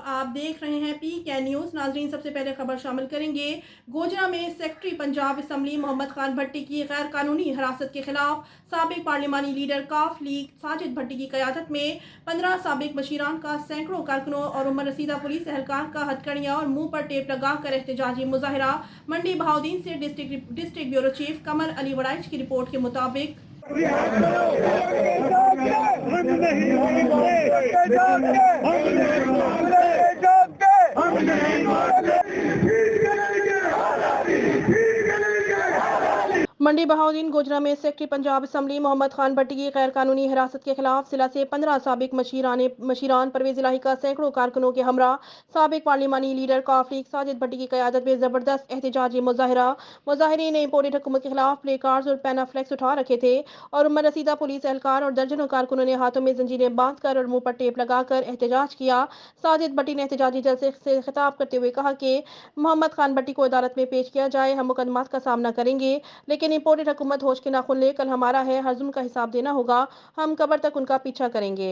आप देख रहे हैं PK न्यूज़। नाजरीन, सबसे पहले खबर शामिल करेंगे। गोजरा में सेक्रेटरी पंजाब असम्बली मोहम्मद खान भट्टी की गैर कानूनी हिरासत के खिलाफ साबिक पार्लिमानी लीडर काफ लीग साजिद भट्टी की क़यादत में 15 साबिक मशीरान का सैकड़ों कारकुनों और उमर रसीदा पुलिस एहलकार का हथकड़ियाँ और मुंह पर टेप लगाकर एहतजाजी मुजाहरा। मंडी बहाउद्दीन से डिस्ट्रिक्ट ब्यूरो चीफ कमर अली वड़ाइच की रिपोर्ट के मुताबिक मंडी बहाउद्दीन गोजरा में सेक्रेटरी पंजाब असम्बली मोहम्मद खान भट्टी की गैर कानूनी हिरासत के खिलाफ जिला से 15 साबिक मशीरान परवेज इलाही का सैकड़ों कारकुनों के हमरा साबिक पार्लिमानी लीडर काफ लीग साजिद भट्टी की क़यादत में जबरदस्त एहतजाजी मुजाहरा। मुजाहिरीन ने इम्पोर्टेड हुकूमत के खिलाफ प्ले कार्ड्स और पैनाफ्लेक्स उठा रखे थे और उमर रसीदा पुलिस एहलकार और दर्जनों कारकुनों ने हाथों में जंजीरें बांध कर और मुंह पर टेप लगाकर एहतजाज किया। साजिद भट्टी ने एहतजाजी जलसे से खिताब करते हुए कहा कि मोहम्मद खान भट्टी को अदालत में पेश किया जाए, हम मुकदमात का सामना करेंगे, लेकिन इम्पोर्टेड हुकूमत होश के नाखून ले, कल हमारा है, हर जुल्म का हिसाब देना होगा, हम कब्र तक उनका पीछा करेंगे।